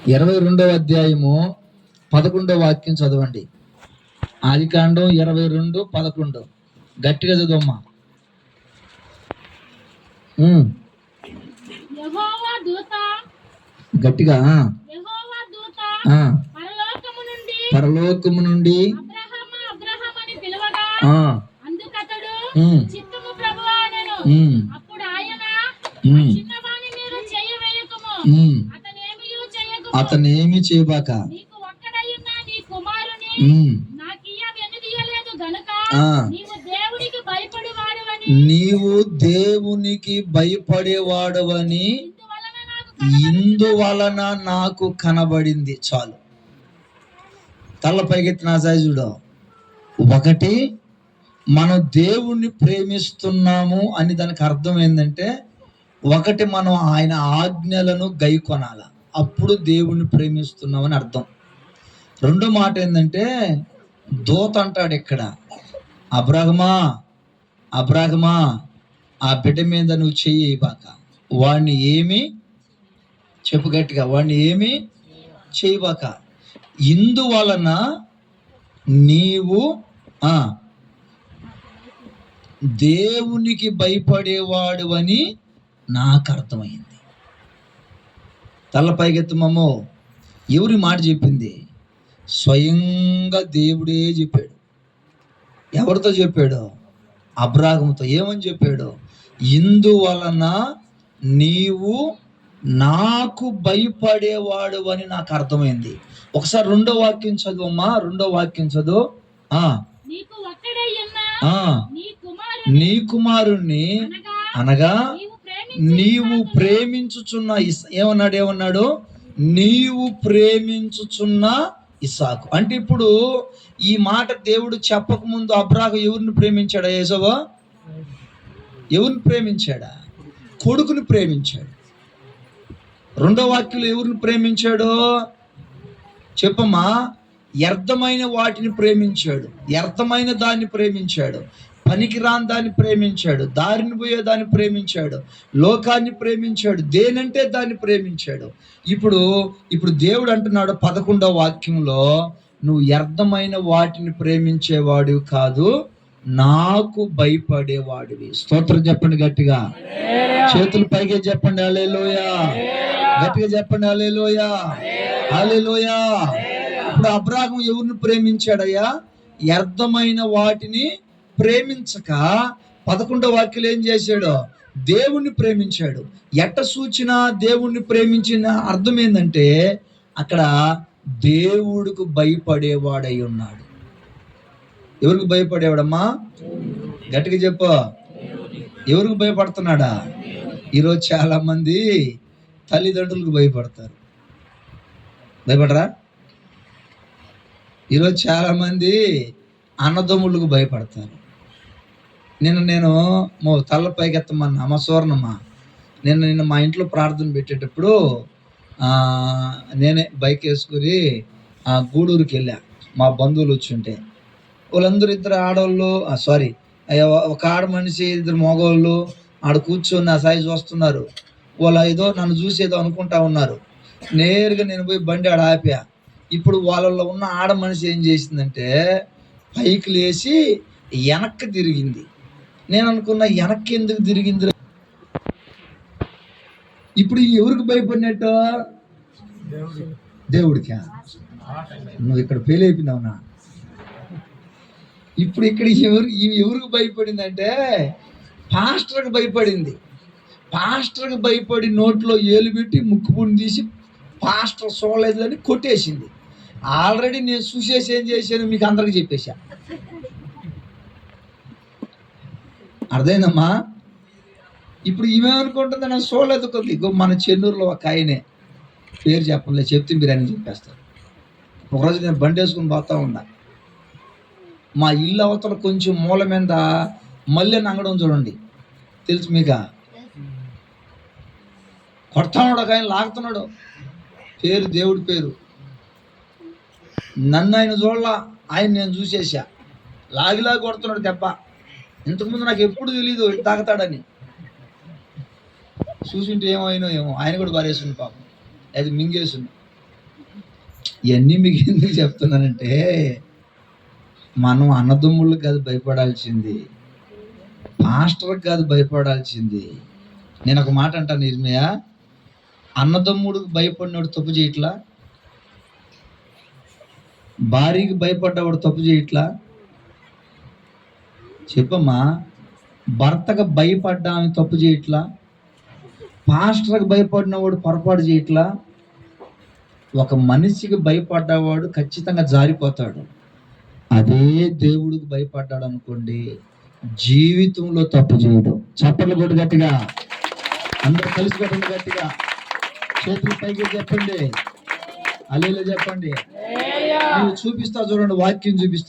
22వ అధ్యాయము 11వ వాక్యం చదవండి. ఆదికాండం 22:11. గట్టిగా చదవమ్మా. గట్టిగా. పరలోకము నుండి అతనేమి చేయబాక, నీవు దేవునికి భయపడేవాడవని ఇందువలన నాకు కనబడింది. చాలు. తల పైకెత్తిన సైజుడు. ఒకటి, మనం దేవుణ్ణి ప్రేమిస్తున్నాము అని దానికి అర్థం ఏంటంటే, ఒకటి మనం ఆయన ఆజ్ఞలను గైకొనాల, అప్పుడు దేవుణ్ణి ప్రేమిస్తున్నామని అర్థం. రెండో మాట ఏంటంటే, దూత అంటాడు ఇక్కడ, అబ్రాహమా అబ్రాహమా ఆ బిడ్డ మీద నువ్వు చెయ్యి బాక, వాడిని ఏమి చెప్పు గట్టిగా, వాడిని ఏమి చేయబాక, ఇందువలన నీవు దేవునికి భయపడేవాడు అని నాకు అర్థమైంది. తలపైకెత్తమమ్మో. ఎవరి మాట చెప్పింది? స్వయంగా దేవుడే చెప్పాడు. ఎవరితో చెప్పాడు? అబ్రాహాముతో. ఏమని చెప్పాడు? ఇందువలన నీవు నాకు భయపడేవాడు అని నాకు అర్థమైంది. ఒకసారి రెండో వాక్యం చదువమ్మా. రెండో వాక్యం చదువు. నీ కుమారుణ్ణి అనగా నీవు ప్రేమించుచున్న ఏమన్నాడు? నీవు ప్రేమించుచున్న ఇస్సాకు. అంటే ఇప్పుడు ఈ మాట దేవుడు చెప్పక ముందు అబ్రాహాము ఎవరిని ప్రేమించాడా? యేసవ్వ ఎవరిని ప్రేమించాడా? కొడుకుని ప్రేమించాడు. రెండో వాక్యంలో ఎవరిని ప్రేమించాడు చెప్పమ్మా? వ్యర్థమైన వాటిని ప్రేమించాడు, వ్యర్థమైన దాన్ని ప్రేమించాడు, పనికిరాని దాన్ని ప్రేమించాడు, దారిని పోయే దాన్ని ప్రేమించాడు, లోకాన్ని ప్రేమించాడు, దేనంటే దాన్ని ప్రేమించాడు. ఇప్పుడు దేవుడు అంటున్నాడు 11వ వాక్యంలో, నువ్వు వ్యర్థమైన వాటిని ప్రేమించేవాడివి కాదు, నాకు భయపడేవాడివి. స్తోత్రం చెప్పండి గట్టిగా. చేతులు పైకి చెప్పండి హల్లెలూయా. గట్టిగా చెప్పండి హల్లెలూయా, హల్లెలూయా. ఇప్పుడు అబ్రాహాము ఎవరిని ప్రేమించాడయ్యా? వ్యర్థమైన వాటిని ప్రేమించక 11వ వాక్యం ఏం చేశాడు? దేవుణ్ణి ప్రేమించాడు. ఎట్ట సూచన దేవుణ్ణి ప్రేమించిన అర్థం ఏంటంటే, అక్కడ దేవుడికి భయపడేవాడై ఉన్నాడు. ఎవరికి భయపడేవాడమ్మా? గట్టిగా చెప్పు. ఎవరికి భయపడుతున్నాడా? ఈరోజు చాలా మంది తల్లిదండ్రులకు భయపడతారు. భయపడరా? ఈరోజు చాలా మంది అన్నదమ్ములకు భయపడతారు. నేను తల్ల పైకెత్తమన్నా అమ్మ సూర్ణమ్మ, నిన్న మా ఇంట్లో ప్రార్థన పెట్టేటప్పుడు నేనే బైక్ వేసుకుని గూడూరుకి వెళ్ళా. మా బంధువులు వచ్చి ఉంటే వాళ్ళందరూ, ఇద్దరు ఆడవాళ్ళు, ఒక ఆడ మనిషి, ఇద్దరు మగవాళ్ళు ఆడ కూర్చొని ఆ సైజు వస్తున్నారు. వాళ్ళు ఏదో నన్ను చూసేదో అనుకుంటా ఉన్నారు. నేరుగా నేను పోయి బండి ఆడ ఆపా. ఇప్పుడు వాళ్ళలో ఉన్న ఆడ మనిషి ఏం చేసిందంటే, పైకి లేచి వెనక్కి తిరిగింది. నేను అనుకున్నా, వెనక్కి ఎందుకు తిరిగింది? ఇప్పుడు ఎవరికి భయపడినట్టు? దేవుడికా? నువ్వు ఇక్కడ ఫెయిల్ అయిపోయినావునా? ఇప్పుడు ఇక్కడ ఎవరికి భయపడిందంటే, పాస్టర్కి భయపడింది. పాస్టర్కి భయపడి నోట్లో ఏలు పెట్టి ముక్కుపుని తీసి పాస్టర్ చూడలేదని కొట్టేసింది. ఆల్రెడీ నేను చూసేసి ఏం చేశాను మీకు అందరికి చెప్పేశా. అర్థమైందమ్మా? ఇప్పుడు ఈమెనుకుంటుంది, నాకు చూడలేదు కొద్ది. మన చెన్నూరులో ఒక ఆయనే, పేరు చెప్పలేదు, చెప్తే మీరు అని చెప్పేస్తారు. ఒకరోజు నేను బండి వేసుకుని పోతా ఉన్నా. మా ఇల్లు అవతల కొంచెం మూల మీద మల్లెని అంగడం చూడండి, తెలుసు మీకా? కొడతాడు ఒక ఆయన, లాగుతున్నాడు. పేరు దేవుడి పేరు. నన్ను ఆయన చూడలా, ఆయన నేను చూసేసా. లాగిలాగి కొడుతున్నాడు దెబ్బ. ఇంతకుముందు నాకు ఎప్పుడు తెలీదు తాగుతాడని. చూసింటే ఏమో ఆయన కూడా బారేసింది పాపం, అది మింగేసింది. ఇవన్నీ మీకు ఎందుకు చెప్తున్నానంటే, మనం అన్నదమ్ముళ్ళకి కాదు భయపడాల్సింది, పాస్టర్కి కాదు భయపడాల్సింది. నేను ఒక మాట అంటాను ఇర్మియా, అన్నదమ్ముడికి భయపడినోడు తప్పు చేయట్లా, భార్యకి భయపడ్డవాడు తప్పు చేయట్లా. చెప్పమ్మా, భర్తకు భయపడ్డా ఆమె తప్పు చేయట్లా, పాస్టర్కి భయపడినవాడు పొరపాటు చేయట్లా. ఒక మనిషికి భయపడ్డవాడు ఖచ్చితంగా జారిపోతాడు. అదే దేవుడికి భయపడ్డాడు అనుకోండి, జీవితంలో తప్పు చేయడు. చప్పట్లు కొట్టు గట్టిగా, అందరూ కలిసి కొట్టండి గట్టిగా, చేతులు పైకి చెప్పండి, హల్లెలూయా చెప్పండి. నువ్వు చూపిస్తా చూడండి, వాక్యం చూపిస్తా.